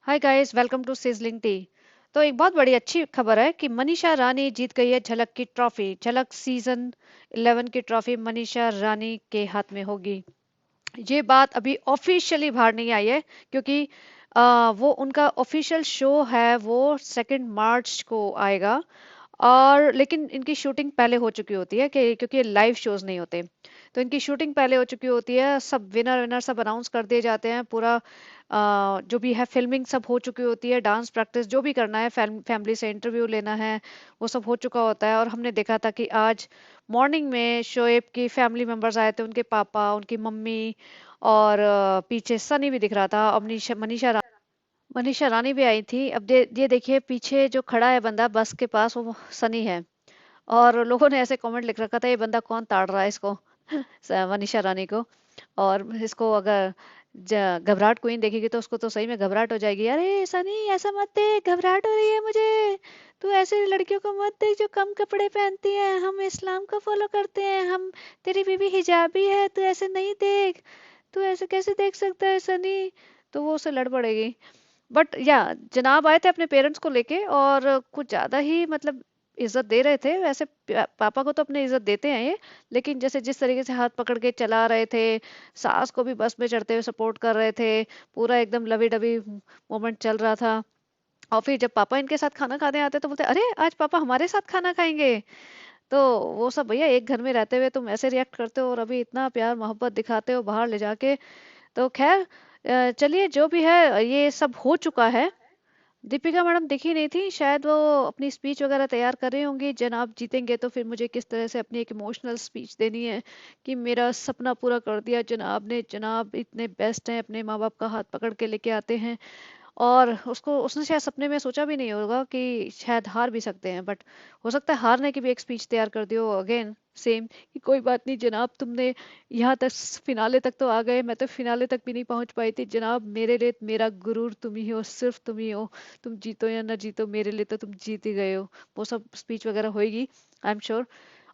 Hi guys, welcome to sizzling tea. तो एक बहुत बड़ी अच्छी खबर है कि मनीषा रानी जीत गई है झलक की ट्रॉफी। झलक सीजन 11 की ट्रॉफी मनीषा रानी के हाथ में होगी। ये बात अभी ऑफिशियली बाहर नहीं आई है क्योंकि वो उनका ऑफिशियल शो है, वो 2 मार्च को आएगा। और लेकिन इनकी शूटिंग पहले हो चुकी होती है कि क्योंकि ये लाइव शोज नहीं होते, तो इनकी शूटिंग पहले हो चुकी होती है। सब विनर विनर सब अनाउंस कर दिए जाते हैं। पूरा जो भी है फिल्मिंग सब हो चुकी होती है। डांस प्रैक्टिस जो भी करना है, फैमिली से इंटरव्यू लेना है, वो सब हो चुका होता है। और हमने देखा था कि आज मॉर्निंग में शोएब की फैमिली मेंबर्स आए थे, उनके पापा, उनकी मम्मी, और पीछे सनी भी दिख रहा था, और मनीषा रानी भी आई थी। अब ये देखिए पीछे जो खड़ा है बंदा बस के पास, वो सनी है। और लोगों ने ऐसे कमेंट लिख रखा था, ये बंदा कौन ताड़ रहा है इसको, मनीषा रानी को। और इसको अगर घबराहट क्वीन देखेगी तो उसको तो सही में घबराहट हो जाएगी। अरे सनी, ऐसा मत देख, घबराहट हो रही है मुझे। तू ऐसे लड़कियों को मत देख जो कम कपड़े पहनती है, हम इस्लाम को फॉलो करते हैं, हम, तेरी बीवी हिजाबी है, तू ऐसे नहीं देख। तू ऐसे कैसे देख सकता है सनी। तो वो उससे लड़ पड़ेगी। बट या जनाब आए थे अपने पेरेंट्स को लेके, और कुछ ज्यादा ही मतलब इज्जत दे रहे थे। वैसे पापा को तो अपने इज्जत देते हैं ये, लेकिन जैसे जिस तरीके से हाथ पकड़ के चला रहे थे, सास को भी बस में चढ़ते हुए सपोर्ट कर रहे थे, पूरा एकदम लवी डबी मोमेंट चल रहा था। और फिर जब पापा इनके साथ खाना खाने आते तो बोलते, अरे आज पापा हमारे साथ खाना खाएंगे। तो वो सब, भैया एक घर में रहते हुए तुम ऐसे रिएक्ट करते हो और अभी इतना प्यार मोहब्बत दिखाते हो बाहर ले जाके। तो खैर, चलिए जो भी है ये सब हो चुका है। दीपिका मैडम दिखी नहीं थी, शायद वो अपनी स्पीच वगैरह तैयार कर रही होंगी। जनाब जीतेंगे तो फिर मुझे किस तरह से अपनी एक इमोशनल स्पीच देनी है कि मेरा सपना पूरा कर दिया जनाब ने, जनाब इतने बेस्ट हैं, अपने माँ बाप का हाथ पकड़ के लेके आते हैं। और उसको उसने शायद सपने में सोचा भी नहीं होगा कि शायद हार भी सकते हैं, बट हो सकता है हारने की भी एक स्पीच तैयार कर दियो अगेन सेम, कि कोई बात नहीं जनाब, तुमने यहाँ तक फिनाले तक तो आ गए, मैं तो फिनाले तक भी नहीं पहुंच पाई थी जनाब। मेरे लिए मेरा गुरूर तुम ही हो, सिर्फ तुम ही हो। तुम जीतो या ना जीतो, मेरे लिए तो तुम जीत ही गए हो। वो सब स्पीच वगैरह होएगी, आई एम श्योर।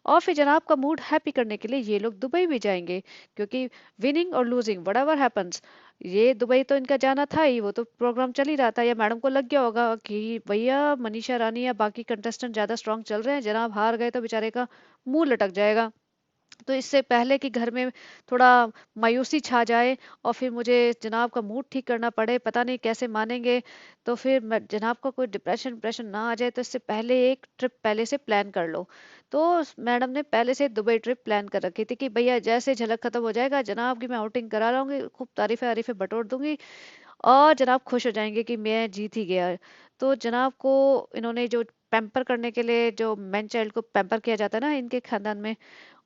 और फिर जनाब का मूड हैप्पी करने के लिए ये लोग दुबई भी जाएंगे, क्योंकि विनिंग और लूजिंग व्हाटएवर हैपेंस, ये दुबई तो इनका जाना था ही। वो तो प्रोग्राम चल ही रहा था, या मैडम को लग गया होगा कि भैया मनीषा रानी या बाकी कंटेस्टेंट ज्यादा स्ट्रांग चल रहे हैं, जनाब हार गए तो बेचारे का मुंह लटक जाएगा। तो इससे पहले कि घर में थोड़ा मायूसी छा जाए और फिर मुझे जनाब का मूड ठीक करना पड़े, पता नहीं कैसे मानेंगे, तो फिर जनाब का कोई डिप्रेशन डिप्रेशन ना आ जाए, तो इससे पहले एक ट्रिप पहले से प्लान कर लो। तो मैडम ने पहले से दुबई ट्रिप प्लान कर रखी थी कि भैया जैसे झलक खत्म हो जाएगा जनाब की मैं आउटिंग करा लाऊंगी, खूब तारीफे आरीफे बटोर दूंगी, और जनाब खुश हो जाएंगे कि मैं जीत ही गया। तो जनाब को इन्होंने जो पैम्पर करने के लिए, जो मैन चाइल्ड को पैम्पर किया जाता है ना इनके खानदान में,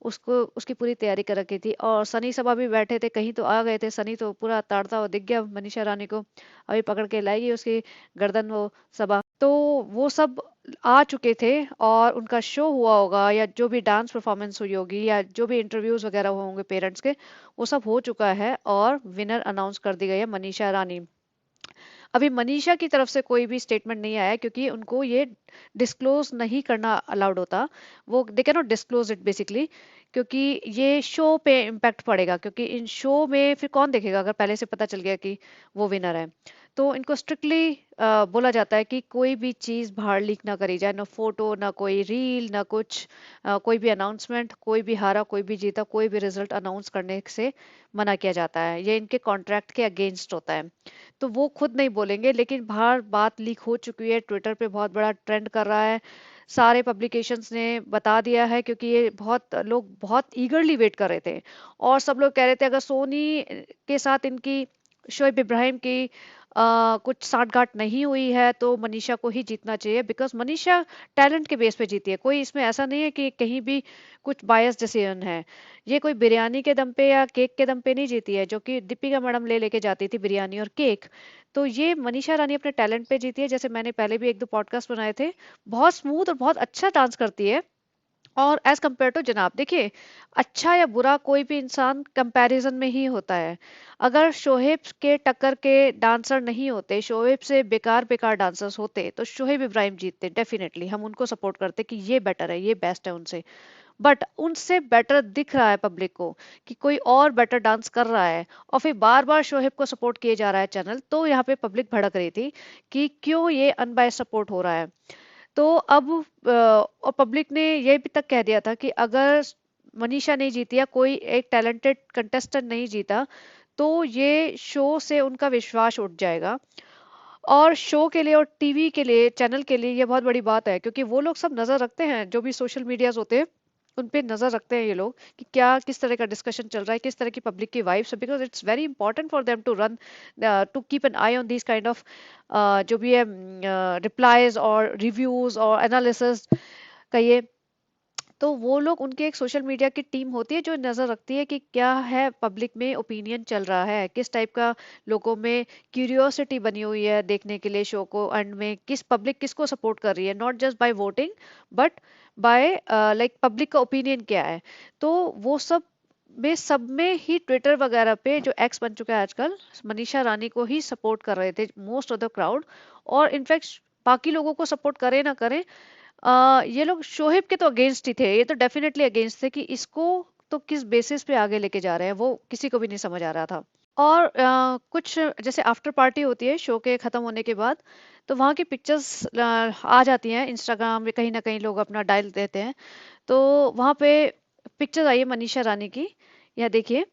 उसको उसकी पूरी तैयारी कर रखी थी। और सनी सभा भी बैठे थे, कहीं तो आ गए थे। सनी तो पूरा ताड़ता हुआ दिख गया मनीषा रानी को, अभी पकड़ के लाएगी उसकी गर्दन वो सभा। तो वो सब आ चुके थे, और उनका शो हुआ होगा, या जो भी डांस परफॉर्मेंस हुई होगी, या जो भी इंटरव्यूज वगैरह हुए होंगे पेरेंट्स के, वो सब हो चुका है। और विनर अनाउंस कर दी गई है मनीषा रानी। अभी मनीषा की तरफ से कोई भी स्टेटमेंट नहीं आया, क्योंकि उनको ये डिस्क्लोज नहीं करना अलाउड होता। वो they can not disclose it basically, क्योंकि ये शो पे इम्पैक्ट पड़ेगा। क्योंकि इन शो में फिर कौन देखेगा अगर पहले से पता चल गया कि वो विनर है। तो इनको स्ट्रिक्टली बोला जाता है कि कोई भी चीज बाहर लीक ना करी जाए, ना फोटो, ना कोई रील, ना कुछ, कोई भी अनाउंसमेंट, कोई भी हारा कोई भी जीता, कोई भी रिजल्ट अनाउंस करने से मना किया जाता है। ये इनके कॉन्ट्रैक्ट के अगेंस्ट होता है। तो वो खुद नहीं बोलेंगे, लेकिन बाहर बात लीक हो चुकी है, ट्विटर पे बहुत बड़ा ट्रेंड कर रहा है, सारे पब्लिकेशंस ने बता दिया है, क्योंकि ये बहुत लोग बहुत ईगरली वेट कर रहे थे। और सब लोग कह रहे थे अगर सोनी के साथ इनकी, शोएब इब्राहिम की कुछ साठगांठ नहीं हुई है तो मनीषा को ही जीतना चाहिए, बिकॉज मनीषा टैलेंट के बेस पे जीती है। कोई इसमें ऐसा नहीं है कि कहीं भी कुछ बायस डिसीजन है। ये कोई बिरयानी के दम पे या केक के दम पे नहीं जीती है, जो कि दीपिका मैडम ले लेके जाती थी बिरयानी और केक। तो ये मनीषा रानी अपने टैलेंट पे जीती है। जैसे मैंने पहले भी एक दो पॉडकास्ट बनाए थे, बहुत स्मूथ और बहुत अच्छा डांस करती है। और एज कम्पेयर टू जनाब, देखिए, अच्छा या बुरा कोई भी इंसान कंपैरिजन में ही होता है। अगर शोहेब के टक्कर के डांसर नहीं होते, शोहेब से बेकार बेकार डांसर्स होते, तो शोहेब इब्राहिम जीतते डेफिनेटली। हम उनको सपोर्ट करते कि ये बेटर है, ये बेस्ट है उनसे। बट उनसे बेटर दिख रहा है पब्लिक को कि कोई और बेटर डांस कर रहा है, और फिर बार बार शोहेब को सपोर्ट किए जा रहा है चैनल, तो यहाँ पे पब्लिक भड़क रही थी कि क्यों ये अनबायस सपोर्ट हो रहा है। तो अब और पब्लिक ने ये भी तक कह दिया था कि अगर मनीषा नहीं जीती या कोई एक टैलेंटेड कंटेस्टेंट नहीं जीता तो ये शो से उनका विश्वास उठ जाएगा। और शो के लिए और टीवी के लिए, चैनल के लिए ये बहुत बड़ी बात है, क्योंकि वो लोग सब नजर रखते हैं, जो भी सोशल मीडियाज होते हैं उन पे नजर रखते हैं ये लोग कि क्या किस तरह का डिस्कशन चल रहा है, किस तरह की पब्लिक की वाइब्स है, because it's very important for them to run, to keep an eye on this kind of जो भी है रिप्लाईज और रिव्यूज और एनालिसिस कहिए। तो वो लोग, उनके एक सोशल मीडिया की टीम होती है जो नजर रखती है कि क्या है पब्लिक में ओपिनियन चल रहा है, किस टाइप का लोगों में क्यूरियोसिटी बनी हुई है देखने के लिए शो को, एंड में किस पब्लिक किसको सपोर्ट कर रही है, not just by voting but by like public का ओपिनियन क्या है। तो वो सब में ही ट्विटर वगैरह पे, जो एक्स बन चुका है आजकल, मनीषा रानी को ही सपोर्ट कर रहे थे मोस्ट ऑफ द क्राउड। और इनफैक्ट बाकी लोगों को सपोर्ट करें ना करें, ये लोग शोहेब के तो अगेंस्ट ही थे, ये तो डेफिनेटली अगेंस्ट थे कि इसको तो किस बेसिस पे आगे लेके जा रहे हैं, वो किसी को भी नहीं समझ आ रहा था। और कुछ जैसे आफ्टर पार्टी होती है शो के खत्म होने के बाद, तो वहाँ की पिक्चर्स आ जाती हैं इंस्टाग्राम पे, कहीं ना कहीं लोग अपना डाल देते हैं। तो वहाँ पे पिक्चर्स आई है मनीषा रानी की, यह देखिए।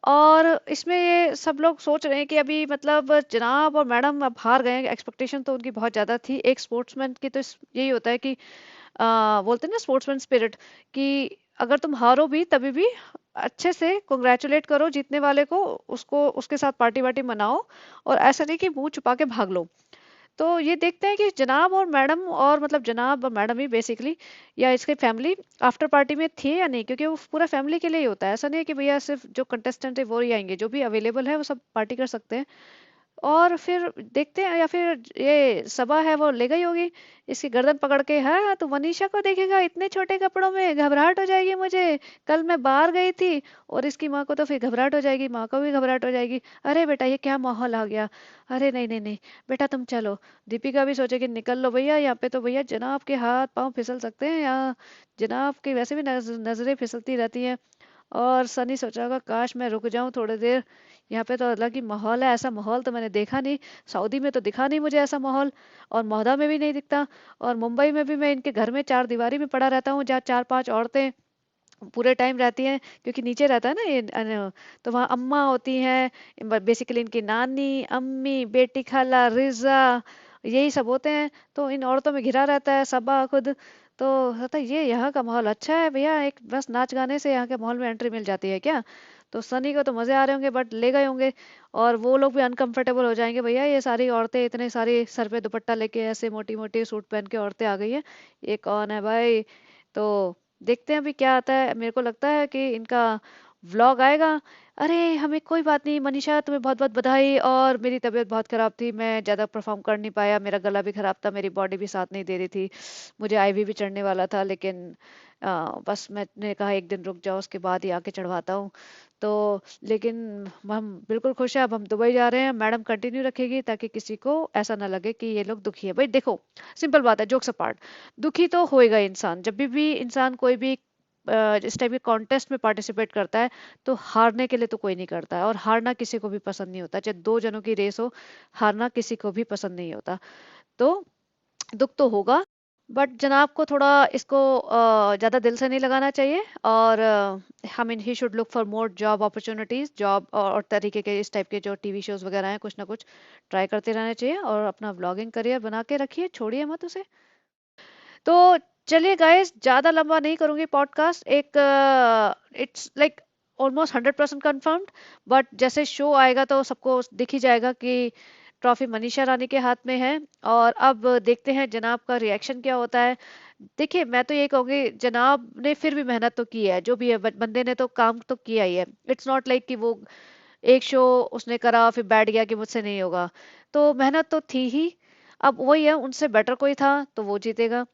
और इसमें ये सब लोग सोच रहे हैं कि अभी मतलब जनाब और मैडम अब हार गए, एक्सपेक्टेशन तो उनकी बहुत ज्यादा थी। एक स्पोर्ट्समैन की तो यही होता है कि बोलते हैं ना स्पोर्ट्समैन स्पिरिट, कि अगर तुम हारो भी तभी भी अच्छे से कंग्रेचुलेट करो जीतने वाले को, उसको उसके साथ पार्टी वार्टी मनाओ, और ऐसा नहीं कि मुंह छुपा के भाग लो। तो ये देखते हैं कि जनाब और मैडम, और मतलब जनाब और मैडम ही बेसिकली, या इसकी फैमिली आफ्टर पार्टी में थे या नहीं, क्योंकि वो पूरा फैमिली के लिए ही होता है, ऐसा नहीं है कि भैया सिर्फ जो कंटेस्टेंट है वो ही आएंगे, जो भी अवेलेबल है वो सब पार्टी कर सकते हैं। और फिर देखते हैं, या फिर ये सबा है वो ले गई होगी इसकी गर्दन पकड़ के, हाँ तू मनीषा को देखेगा इतने छोटे कपड़ों में, घबराहट हो जाएगी मुझे, कल मैं बाहर गई थी। और इसकी माँ को तो फिर घबराहट हो जाएगी, माँ को भी घबराहट हो जाएगी, अरे बेटा ये क्या माहौल आ गया, अरे नहीं नहीं नहीं बेटा तुम चलो। दीपिका भी सोचेगी निकल लो भैया, यहाँ पे तो भैया जनाब के हाथ पांव फिसल सकते हैं, यहाँ जनाब की वैसे भी नजरें फिसलती रहती हैं। और सनी सोचा होगा काश मैं रुक जाऊं थोड़ी देर, यहाँ पे तो अलग ही माहौल है, ऐसा माहौल तो मैंने देखा नहीं, सऊदी में तो दिखा नहीं मुझे ऐसा माहौल, और मौदा में भी नहीं दिखता। और मुंबई में भी मैं इनके घर में चार दीवारी में पड़ा रहता हूँ, जहाँ चार पांच औरतें पूरे टाइम रहती हैं, क्योंकि नीचे रहता है ना ये तो वहाँ अम्मा होती हैं, बेसिकली इनकी नानी, अम्मी, बेटी, खाला, रिजा, यही सब होते हैं। तो इन औरतों में घिरा रहता है सबा खुद। तो कहता है ये यहाँ का माहौल अच्छा है भैया, एक बस नाच गाने से यहाँ के माहौल में एंट्री मिल जाती है क्या। तो सनी को तो मजे आ रहे होंगे बट ले गए होंगे, और वो लोग भी अनकंफर्टेबल हो जाएंगे, भैया ये सारी औरतें इतने सारी सर पे दुपट्टा लेके ऐसे मोटी मोटी सूट पहन के औरतें आ गई हैं, ये कौन है भाई। तो देखते हैं अभी क्या आता है, मेरे को लगता है कि इनका व्लॉग आएगा। अरे हमें कोई बात नहीं मनीषा, तुम्हें बहुत बहुत बधाई, और मेरी तबीयत बहुत खराब थी, मैं ज्यादा परफॉर्म कर नहीं पाया, मेरा गला भी खराब था, मेरी बॉडी भी साथ नहीं दे रही थी, मुझे आईवी भी चढ़ने वाला था, लेकिन बस मैंने कहा एक दिन रुक जाओ उसके बाद ही आके चढ़वाता हूँ। तो लेकिन हम बिल्कुल खुश हैं, अब हम दुबई जा रहे हैं, मैडम कंटिन्यू रखेगी ताकि किसी को ऐसा ना लगे कि ये लोग दुखी है। भाई देखो, सिंपल बात है, जोक्स अपार्ट, दुखी तो होएगा इंसान, जब भी इंसान कोई भी इस टाइप के कॉन्टेस्ट में पार्टिसिपेट करता है, तो हारने के लिए तो कोई नहीं करता है, और हारना किसी को भी पसंद नहीं होता, चाहे दो जनों की रेस हो, हारना किसी को भी पसंद नहीं होता। तो दुख तो होगा, बट जनाब को थोड़ा इसको ज़्यादा दिल से नहीं लगाना चाहिए, और I mean he should look for more job opportunities, job और तरीके के इस टाइप के जो टीवी शोज वगैरह हैं, कुछ ना कुछ ट्राई करते रहना चाहिए, और अपना व्लॉगिंग करियर बना के रखिए, छोड़िए मत उसे। तो चलिए गाइस, ज़्यादा लंबा नहीं करूंगी पॉडकास्ट, एक it's like almost 100% confirmed, but जैसे शो आएगा तो सबको दिख ही जाएगा कि ट्रॉफी मनीषा रानी के हाथ में है। और अब देखते हैं जनाब का रिएक्शन क्या होता है। देखिए मैं तो ये कहूंगी, जनाब ने फिर भी मेहनत तो की है, जो भी है बंदे ने तो काम तो किया ही है, इट्स नॉट लाइक कि वो एक शो उसने करा फिर बैठ गया कि मुझसे नहीं होगा, तो मेहनत तो थी ही। अब वही है, उनसे बेटर कोई था तो वो जीतेगा।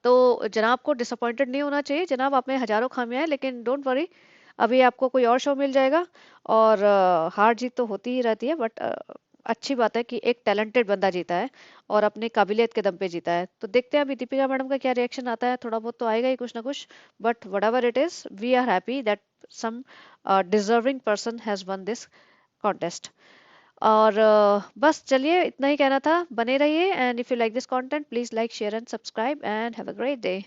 तो जनाब को डिसअपॉइंटेड नहीं होना चाहिए, जनाब आप में हजारों खामियां हैं, लेकिन डोंट वरी, अभी आपको कोई और शो मिल जाएगा। और हार जीत तो होती ही रहती है, बट अच्छी बात है कि एक टैलेंटेड बंदा जीता है और अपने काबिलियत के दम पे जीता है। तो देखते हैं अभी दीपिका मैडम का क्या रिएक्शन आता है, थोड़ा बहुत तो आएगा ही कुछ ना कुछ। But whatever it is, we are happy that some deserving person has won this contest. और बस चलिए, इतना ही कहना था। बने रहिए, and if you like this content please like share and subscribe, and have a great day.